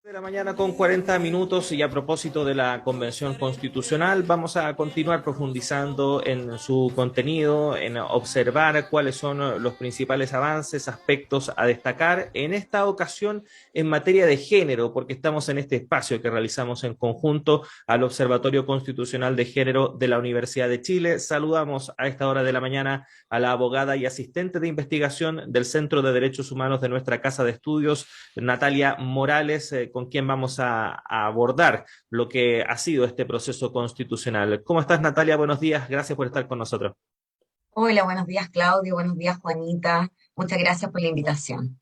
De la mañana con 40 minutos y a propósito de la Convención Constitucional, vamos a continuar profundizando en su contenido, en observar cuáles son los principales avances, aspectos a destacar, en esta ocasión en materia de género, porque estamos en este espacio que realizamos en conjunto al Observatorio Constitucional de Género de la Universidad de Chile. Saludamos a esta hora de la mañana a la abogada y asistente de investigación del Centro de Derechos Humanos de nuestra Casa de Estudios, Natalia Morales, con quien vamos a abordar lo que ha sido este proceso constitucional. ¿Cómo estás, Natalia? Buenos días, gracias por estar con nosotros. Hola, buenos días Claudio, buenos días Juanita. Muchas gracias por la invitación.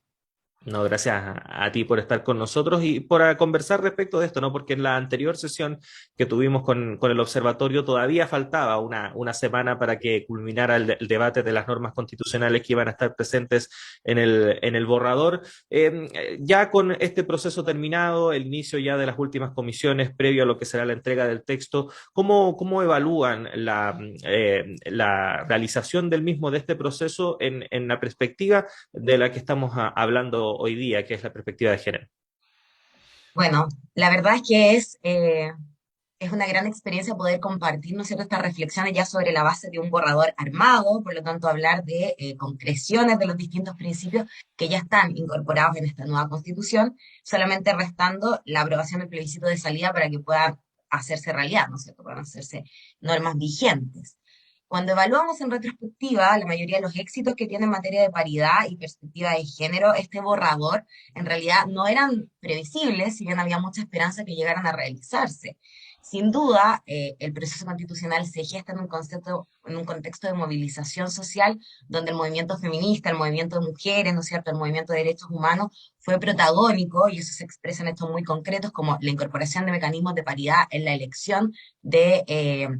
No, gracias a ti por estar con nosotros y por conversar respecto de esto, ¿no? Porque en la anterior sesión que tuvimos con el observatorio todavía faltaba una semana para que culminara el debate de las normas constitucionales que iban a estar presentes en el borrador. Ya con este proceso terminado, el inicio ya de las últimas comisiones previo a lo que será la entrega del texto, ¿cómo evalúan la realización del mismo de este proceso en la perspectiva de la que estamos hablando hoy día, que es la perspectiva de género? Bueno, la verdad es que es una gran experiencia poder compartir, ¿no es cierto?, estas reflexiones ya sobre la base de un borrador armado, por lo tanto hablar de concreciones de los distintos principios que ya están incorporados en esta nueva constitución, solamente restando la aprobación del plebiscito de salida para que puedan hacerse realidad, ¿no es cierto?, puedan hacerse normas vigentes. Cuando evaluamos en retrospectiva la mayoría de los éxitos que tiene en materia de paridad y perspectiva de género, este borrador en realidad no eran previsibles, si bien había mucha esperanza que llegaran a realizarse. Sin duda, el proceso constitucional se gesta en un contexto de movilización social, donde el movimiento feminista, el movimiento de mujeres, ¿no es cierto?, el movimiento de derechos humanos fue protagónico, y eso se expresa en hechos muy concretos, como la incorporación de mecanismos de paridad en la elección de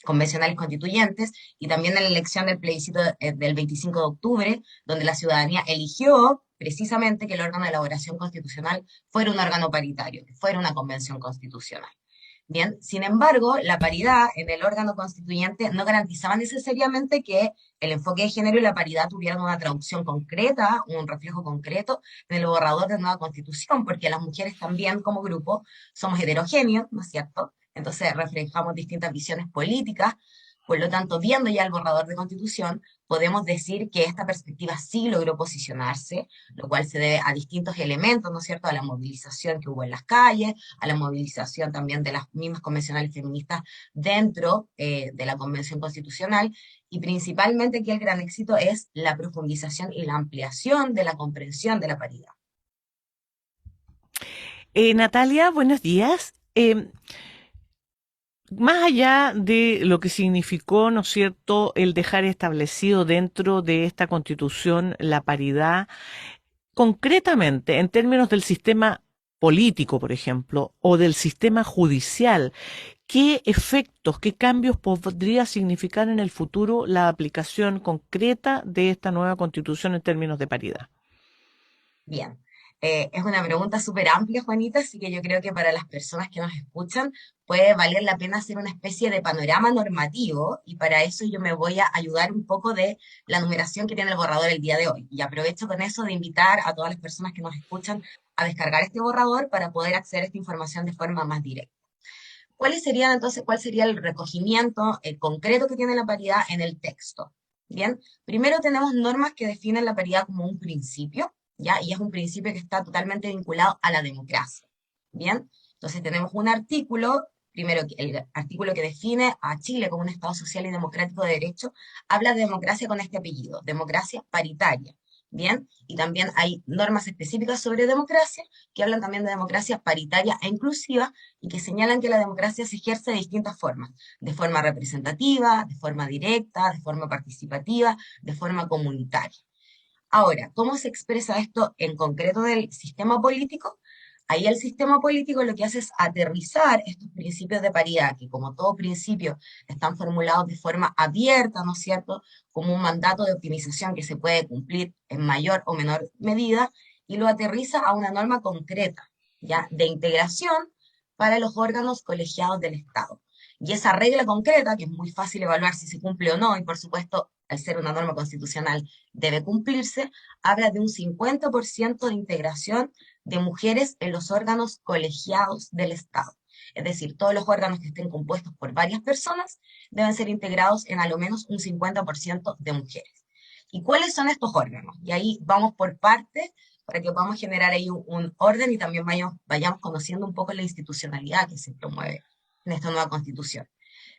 convencionales constituyentes, y también en la elección del plebiscito del 25 de octubre, donde la ciudadanía eligió precisamente que el órgano de elaboración constitucional fuera un órgano paritario, que fuera una convención constitucional. Bien, sin embargo, la paridad en el órgano constituyente no garantizaba necesariamente que el enfoque de género y la paridad tuvieran una traducción concreta, un reflejo concreto en el borrador de nueva constitución, porque las mujeres también como grupo somos heterogéneos, ¿no es cierto? Entonces reflejamos distintas visiones políticas. Por lo tanto, viendo ya el borrador de constitución, podemos decir que esta perspectiva sí logró posicionarse, lo cual se debe a distintos elementos, ¿no es cierto?, a la movilización que hubo en las calles, a la movilización también de las mismas convencionales feministas dentro de la Convención Constitucional, y principalmente aquí el gran éxito es la profundización y la ampliación de la comprensión de la paridad. Natalia, buenos días. Más allá de lo que significó, ¿no es cierto?, el dejar establecido dentro de esta Constitución la paridad, concretamente en términos del sistema político, por ejemplo, o del sistema judicial, ¿qué efectos, qué cambios podría significar en el futuro la aplicación concreta de esta nueva Constitución en términos de paridad? Bien, es una pregunta súper amplia, Juanita, así que yo creo que para las personas que nos escuchan puede valer la pena hacer una especie de panorama normativo, y para eso yo me voy a ayudar un poco de la numeración que tiene el borrador el día de hoy. Y aprovecho con eso de invitar a todas las personas que nos escuchan a descargar este borrador para poder acceder a esta información de forma más directa. ¿Cuáles serían entonces, cuál sería el recogimiento concreto que tiene la paridad en el texto? Bien, primero tenemos normas que definen la paridad como un principio, ¿ya? Y es un principio que está totalmente vinculado a la democracia. Bien, entonces tenemos un artículo, primero el artículo que define a Chile como un Estado social y democrático de derecho, habla de democracia con este apellido, democracia paritaria. Bien, y también hay normas específicas sobre democracia que hablan también de democracia paritaria e inclusiva, y que señalan que la democracia se ejerce de distintas formas, de forma representativa, de forma directa, de forma participativa, de forma comunitaria. Ahora, ¿cómo se expresa esto en concreto del sistema político? Ahí el sistema político lo que hace es aterrizar estos principios de paridad, que como todo principio están formulados de forma abierta, ¿no es cierto?, como un mandato de optimización que se puede cumplir en mayor o menor medida, y lo aterriza a una norma concreta, ¿ya?, de integración para los órganos colegiados del Estado. Y esa regla concreta, que es muy fácil evaluar si se cumple o no, y por supuesto al ser una norma constitucional, debe cumplirse, habla de un 50% de integración de mujeres en los órganos colegiados del Estado. Es decir, todos los órganos que estén compuestos por varias personas deben ser integrados en a lo menos un 50% de mujeres. ¿Y cuáles son estos órganos? Y ahí vamos por partes para que podamos generar ahí un orden y también vayamos conociendo un poco la institucionalidad que se promueve en esta nueva constitución.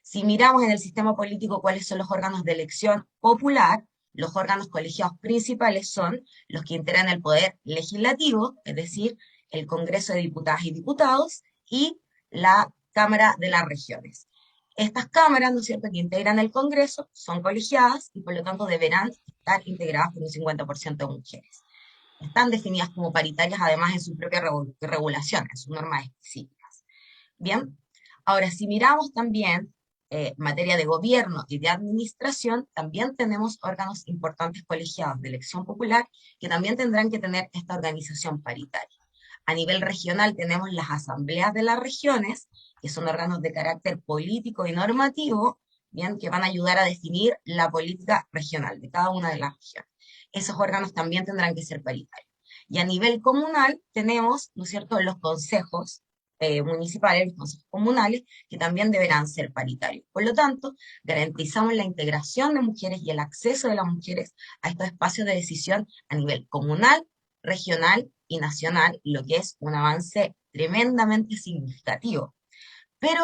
Si miramos en el sistema político cuáles son los órganos de elección popular, los órganos colegiados principales son los que integran el poder legislativo, es decir, el Congreso de Diputadas y Diputados y la Cámara de las Regiones. Estas cámaras, ¿no es cierto?, que integran el Congreso, son colegiadas y por lo tanto deberán estar integradas por un 50% de mujeres. Están definidas como paritarias además en su propia regulación, en sus normas específicas. Bien, ahora si miramos también materia de gobierno y de administración, también tenemos órganos importantes colegiados de elección popular que también tendrán que tener esta organización paritaria. A nivel regional tenemos las asambleas de las regiones, que son órganos de carácter político y normativo, bien, que van a ayudar a definir la política regional de cada una de las regiones. Esos órganos también tendrán que ser paritarios. Y a nivel comunal tenemos, ¿no es cierto?, los consejos municipales, los consejos comunales, que también deberán ser paritarios. Por lo tanto, garantizamos la integración de mujeres y el acceso de las mujeres a estos espacios de decisión a nivel comunal, regional y nacional, lo que es un avance tremendamente significativo. Pero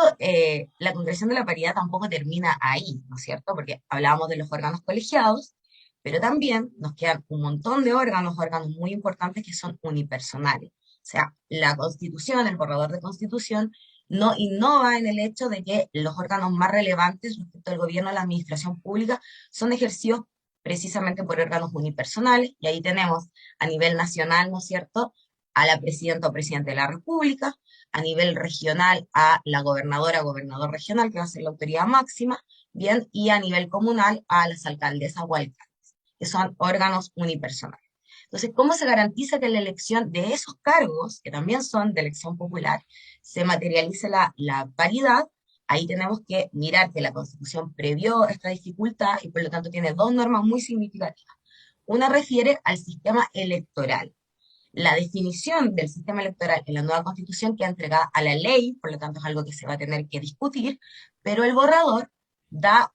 la concreción de la paridad tampoco termina ahí, ¿no es cierto? Porque hablábamos de los órganos colegiados, pero también nos quedan un montón de órganos muy importantes que son unipersonales. O sea, la Constitución, el borrador de Constitución, no innova en el hecho de que los órganos más relevantes respecto al gobierno y la administración pública son ejercidos precisamente por órganos unipersonales, y ahí tenemos a nivel nacional, ¿no es cierto?, a la presidenta o presidente de la República, a nivel regional a la gobernadora o gobernador regional, que va a ser la autoridad máxima, bien, y a nivel comunal a las alcaldesas o alcaldes, que son órganos unipersonales. Entonces, ¿cómo se garantiza que en la elección de esos cargos, que también son de elección popular, se materialice la paridad? Ahí tenemos que mirar que la Constitución previó esta dificultad y por lo tanto tiene dos normas muy significativas. Una refiere al sistema electoral. La definición del sistema electoral en la nueva Constitución queda entregada a la ley, por lo tanto es algo que se va a tener que discutir, pero el borrador da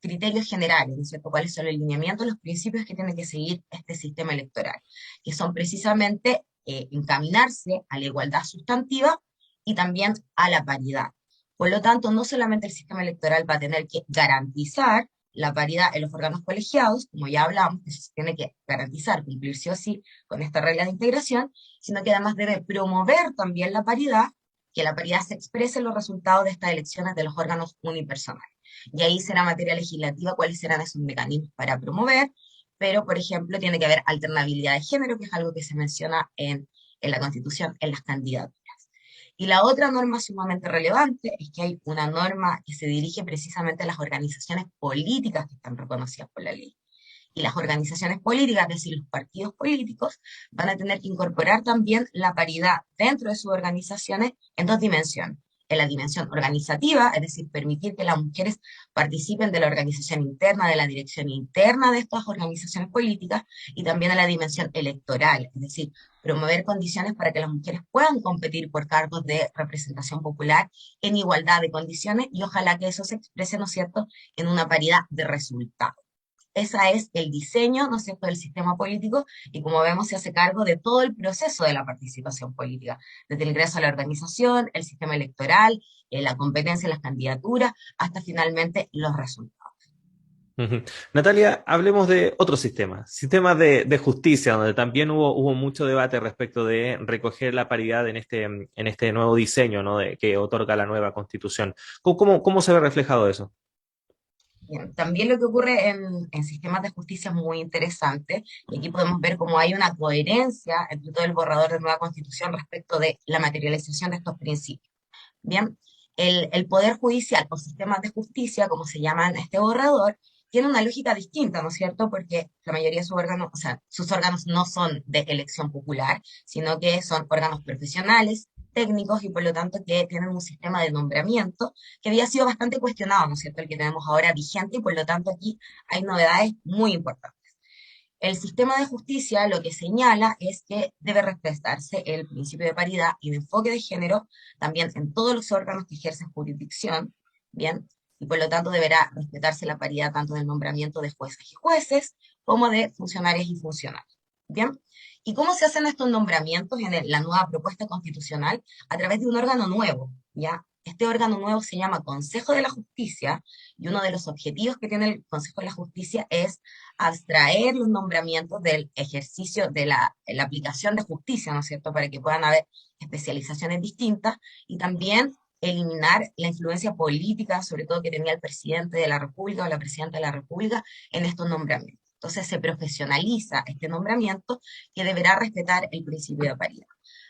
criterios generales, ¿no es cierto?, cuáles son los lineamientos, los principios que tiene que seguir este sistema electoral, que son precisamente encaminarse a la igualdad sustantiva y también a la paridad. Por lo tanto, no solamente el sistema electoral va a tener que garantizar la paridad en los órganos colegiados, como ya hablamos, que se tiene que garantizar, cumplir sí o sí con esta regla de integración, sino que además debe promover también la paridad, que la paridad se exprese en los resultados de estas elecciones de los órganos unipersonales. Y ahí será materia legislativa cuáles serán esos mecanismos para promover, pero, por ejemplo, tiene que haber alternabilidad de género, que es algo que se menciona en la Constitución, en las candidaturas. Y la otra norma sumamente relevante es que hay una norma que se dirige precisamente a las organizaciones políticas que están reconocidas por la ley. Y las organizaciones políticas, es decir, los partidos políticos, van a tener que incorporar también la paridad dentro de sus organizaciones en dos dimensiones. En la dimensión organizativa, es decir, permitir que las mujeres participen de la organización interna, de la dirección interna de estas organizaciones políticas, y también en la dimensión electoral, es decir, promover condiciones para que las mujeres puedan competir por cargos de representación popular en igualdad de condiciones, y ojalá que eso se exprese, ¿no es cierto?, en una paridad de resultados. Ese es el diseño, ¿no es cierto?, del sistema político, y como vemos se hace cargo de todo el proceso de la participación política, desde el ingreso a la organización, el sistema electoral, la competencia en las candidaturas, hasta finalmente los resultados. Ujú. Natalia, hablemos de otro sistema de justicia, donde también hubo mucho debate respecto de recoger la paridad en este nuevo diseño, ¿no?, que otorga la nueva Constitución. ¿Cómo se ve reflejado eso? Bien, también lo que ocurre en sistemas de justicia es muy interesante, y aquí podemos ver cómo hay una coherencia entre todo el borrador de nueva Constitución respecto de la materialización de estos principios. Bien, el Poder Judicial o sistemas de justicia, como se llama en este borrador, tiene una lógica distinta, ¿no es cierto? Porque la mayoría de sus órganos, o sea, sus órganos no son de elección popular, sino que son órganos profesionales, técnicos y por lo tanto que tienen un sistema de nombramiento que había sido bastante cuestionado, ¿no es cierto?, el que tenemos ahora vigente, y por lo tanto aquí hay novedades muy importantes. El sistema de justicia lo que señala es que debe respetarse el principio de paridad y de enfoque de género también en todos los órganos que ejercen jurisdicción, ¿bien? Y por lo tanto deberá respetarse la paridad tanto del nombramiento de jueces y jueces como de funcionarias y funcionarios, ¿bien? ¿Y cómo se hacen estos nombramientos en la nueva propuesta constitucional? A través de un órgano nuevo, ¿ya? Este órgano nuevo se llama Consejo de la Justicia, y uno de los objetivos que tiene el Consejo de la Justicia es abstraer los nombramientos del ejercicio de la aplicación de justicia, ¿no es cierto?, para que puedan haber especializaciones distintas, y también eliminar la influencia política, sobre todo que tenía el presidente de la República o la presidenta de la República en estos nombramientos. Entonces se profesionaliza este nombramiento, que deberá respetar el principio de paridad.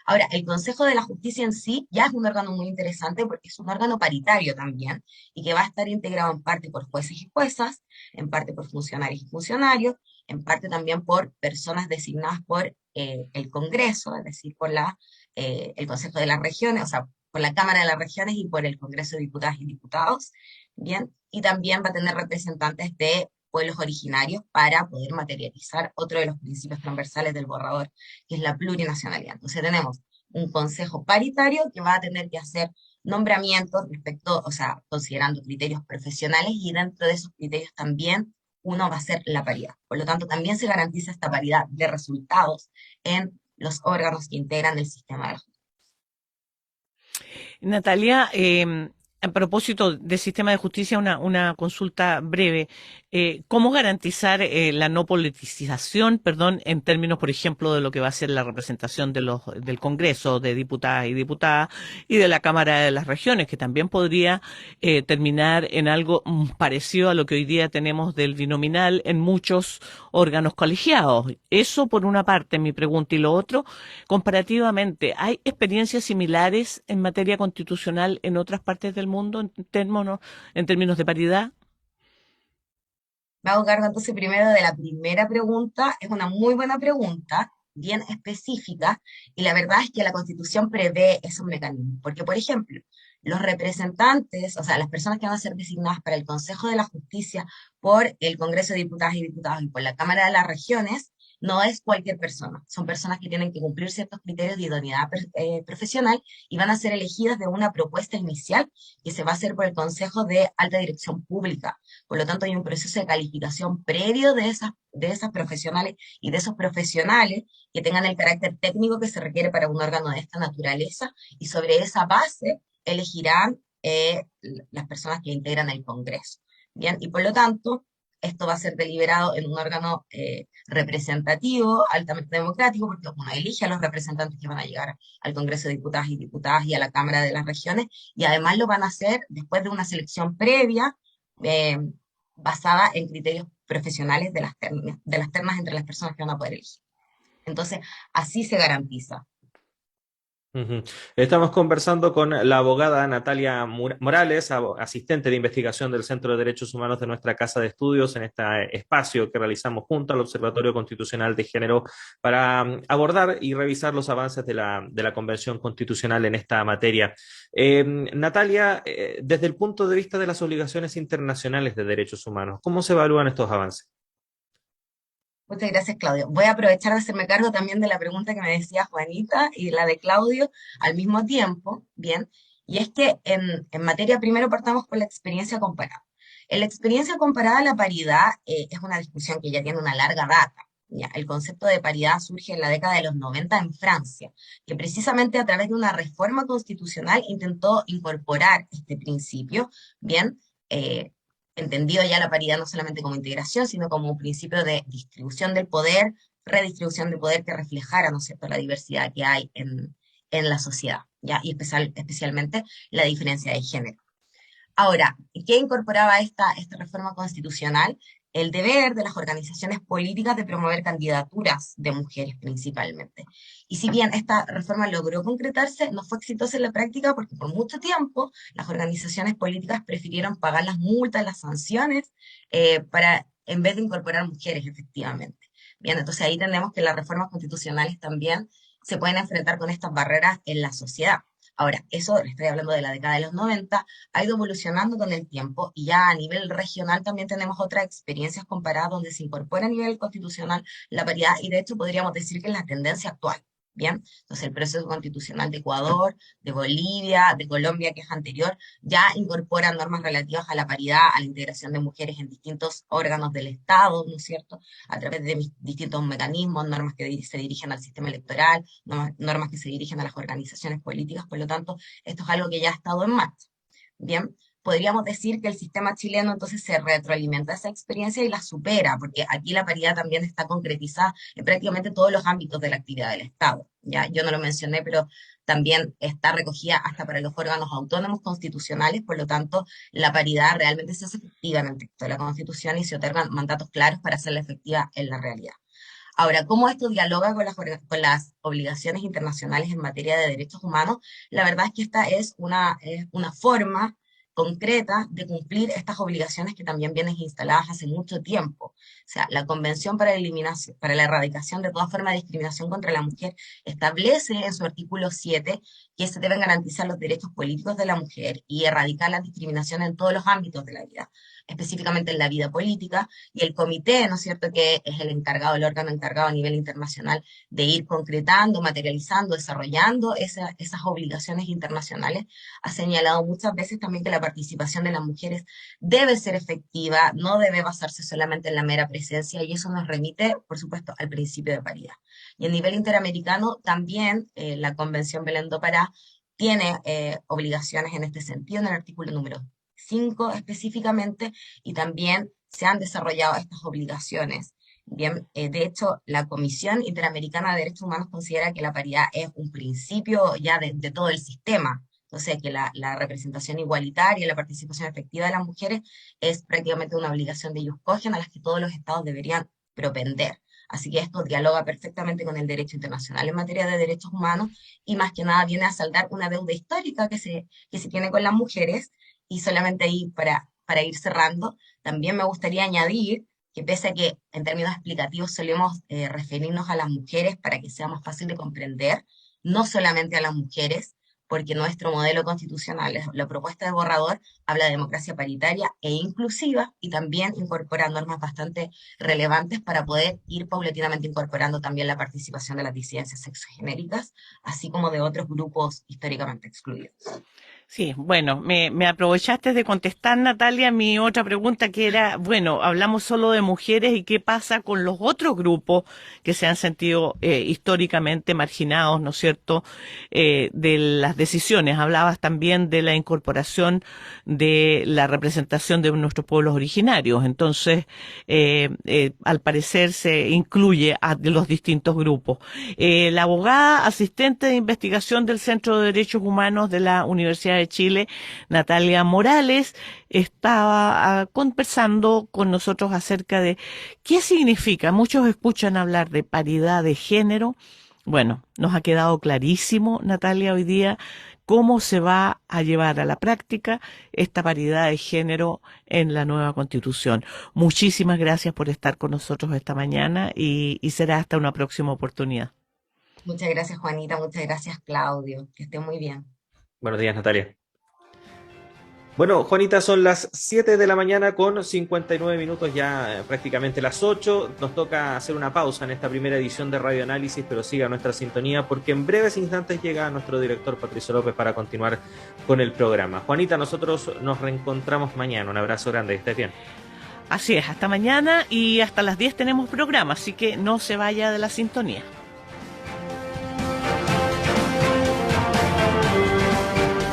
Ahora, el Consejo de la Justicia en sí ya es un órgano muy interesante porque es un órgano paritario también, y que va a estar integrado en parte por jueces y juezas, en parte por funcionarios y funcionarios, en parte también por personas designadas por el Congreso, es decir, por el Consejo de las Regiones, o sea, por la Cámara de las Regiones y por el Congreso de Diputadas y Diputados, ¿bien? Y también va a tener representantes de pueblos originarios para poder materializar otro de los principios transversales del borrador, que es la plurinacionalidad. Entonces tenemos un consejo paritario que va a tener que hacer nombramientos respecto, o sea, considerando criterios profesionales, y dentro de esos criterios también uno va a ser la paridad. Por lo tanto, también se garantiza esta paridad de resultados en los órganos que integran el sistema de la justicia. Natalia, a propósito del sistema de justicia, una consulta breve. ¿Cómo garantizar la no politización, perdón, en términos, por ejemplo, de lo que va a ser la representación del Congreso, de diputadas, y de la Cámara de las Regiones, que también podría terminar en algo parecido a lo que hoy día tenemos del binominal en muchos órganos colegiados? Eso por una parte, mi pregunta. Y lo otro, comparativamente, ¿hay experiencias similares en materia constitucional en otras partes del mundo en términos de paridad? Me hago cargo entonces primero de la primera pregunta. Es una muy buena pregunta, bien específica, y la verdad es que la Constitución prevé esos mecanismos. Porque, por ejemplo, los representantes, o sea, las personas que van a ser designadas para el Consejo de la Justicia por el Congreso de Diputadas y Diputados y por la Cámara de las Regiones, no es cualquier persona. Son personas que tienen que cumplir ciertos criterios de idoneidad profesional, y van a ser elegidas de una propuesta inicial que se va a hacer por el Consejo de Alta Dirección Pública. Por lo tanto, hay un proceso de calificación previo de esas profesionales y de esos profesionales que tengan el carácter técnico que se requiere para un órgano de esta naturaleza, y sobre esa base elegirán las personas que integran el Congreso. Bien, y por lo tanto, esto va a ser deliberado en un órgano representativo, altamente democrático, porque uno elige a los representantes que van a llegar al Congreso de Diputadas y a la Cámara de las Regiones, y además lo van a hacer después de una selección previa eh, basada en criterios profesionales de las ternas entre las personas que van a poder elegir. Entonces, así se garantiza. Ujú. Estamos conversando con la abogada Natalia Morales, asistente de investigación del Centro de Derechos Humanos de nuestra Casa de Estudios, en este espacio que realizamos junto al Observatorio Constitucional de Género para abordar y revisar los avances de la Convención Constitucional en esta materia. Natalia, desde el punto de vista de las obligaciones internacionales de derechos humanos, ¿cómo se evalúan estos avances? Muchas gracias, Claudio. Voy a aprovechar de hacerme cargo también de la pregunta que me decía Juanita y la de Claudio al mismo tiempo, ¿bien? Y es que en materia, primero partamos con la experiencia comparada. En la experiencia comparada, la paridad es una discusión que ya tiene una larga data. ¿Ya? El concepto de paridad surge en la década de los 90 en Francia, que precisamente a través de una reforma constitucional intentó incorporar este principio, ¿bien? Eh, Entendido ya la paridad no solamente como integración, sino como un principio de distribución del poder, redistribución del poder que reflejara, ¿no es cierto?, la diversidad que hay en la sociedad, ¿ya? Y especialmente la diferencia de género. Ahora, ¿qué incorporaba esta reforma constitucional? El deber de las organizaciones políticas de promover candidaturas de mujeres principalmente. Y si bien esta reforma logró concretarse, no fue exitosa en la práctica porque por mucho tiempo las organizaciones políticas prefirieron pagar las multas, las sanciones, en vez de incorporar mujeres efectivamente. Bien, entonces ahí tenemos que las reformas constitucionales también se pueden enfrentar con estas barreras en la sociedad. Ahora, eso, le estoy hablando de la década de los 90, ha ido evolucionando con el tiempo y ya a nivel regional también tenemos otras experiencias comparadas donde se incorpora a nivel constitucional la paridad y de hecho podríamos decir que es la tendencia actual. Bien, entonces el proceso constitucional de Ecuador, de Bolivia, de Colombia, que es anterior, ya incorpora normas relativas a la paridad, a la integración de mujeres en distintos órganos del Estado, ¿no es cierto? A través de distintos mecanismos, normas que se dirigen al sistema electoral, normas que se dirigen a las organizaciones políticas, por lo tanto, esto es algo que ya ha estado en marcha. Bien, podríamos decir que el sistema chileno entonces se retroalimenta esa experiencia y la supera, porque aquí la paridad también está concretizada en prácticamente todos los ámbitos de la actividad del Estado. Ya, yo no lo mencioné, pero también está recogida hasta para los órganos autónomos constitucionales, por lo tanto, la paridad realmente se hace efectiva en el texto de la Constitución y se otorgan mandatos claros para hacerla efectiva en la realidad. Ahora, ¿cómo esto dialoga con las obligaciones internacionales en materia de derechos humanos? La verdad es que esta es una forma concreta de cumplir estas obligaciones que también vienen instaladas hace mucho tiempo. O sea, la Convención para la Erradicación de toda forma de discriminación contra la mujer establece en su artículo 7 que se deben garantizar los derechos políticos de la mujer y erradicar la discriminación en todos los ámbitos de la vida, específicamente en la vida política, y el comité, ¿no es cierto?, que es el encargado, el órgano encargado a nivel internacional de ir concretando, materializando, desarrollando esas obligaciones internacionales, ha señalado muchas veces también que la participación de las mujeres debe ser efectiva, no debe basarse solamente en la mera presencia, y eso nos remite, por supuesto, al principio de paridad. Y a nivel interamericano, también la Convención Belén do Pará tiene obligaciones en este sentido, en el artículo número 5 específicamente, y también se han desarrollado estas obligaciones. Bien, de hecho, la Comisión Interamericana de Derechos Humanos considera que la paridad es un principio ya de todo el sistema. O sea, que la representación igualitaria, la participación efectiva de las mujeres es prácticamente una obligación de ellos cogen a las que todos los estados deberían propender. Así que esto dialoga perfectamente con el derecho internacional en materia de derechos humanos y más que nada viene a saldar una deuda histórica que se tiene con las mujeres. Y solamente ahí, para ir cerrando, también me gustaría añadir que pese a que en términos explicativos solemos referirnos a las mujeres para que sea más fácil de comprender, no solamente a las mujeres, porque nuestro modelo constitucional, la propuesta de borrador, habla de democracia paritaria e inclusiva y también incorpora normas bastante relevantes para poder ir paulatinamente incorporando también la participación de las disidencias sexogenéricas, así como de otros grupos históricamente excluidos. Sí, bueno, me aprovechaste de contestar, Natalia, mi otra pregunta que era, bueno, hablamos solo de mujeres y qué pasa con los otros grupos que se han sentido históricamente marginados, ¿no es cierto?, de las decisiones. Hablabas también de la incorporación de la representación de nuestros pueblos originarios. Entonces, al parecer se incluye a los distintos grupos. La abogada asistente de investigación del Centro de Derechos Humanos de la Universidad de Chile, Natalia Morales, estaba conversando con nosotros acerca de qué significa. Muchos escuchan hablar de paridad de género. Bueno, nos ha quedado clarísimo, Natalia, hoy día cómo se va a llevar a la práctica esta paridad de género en la nueva Constitución. Muchísimas gracias por estar con nosotros esta mañana y será hasta una próxima oportunidad. Muchas gracias, Juanita. Muchas gracias, Claudio. Que esté muy bien. Buenos días, Natalia. Bueno, Juanita, son las 7 de la mañana con 59 minutos, ya prácticamente las 8. Nos toca hacer una pausa en esta primera edición de Radio Análisis, pero siga nuestra sintonía porque en breves instantes llega nuestro director Patricio López para continuar con el programa. Juanita, nosotros nos reencontramos mañana. Un abrazo grande, que estés bien. Así es, hasta mañana y hasta las 10 tenemos programa, así que no se vaya de la sintonía.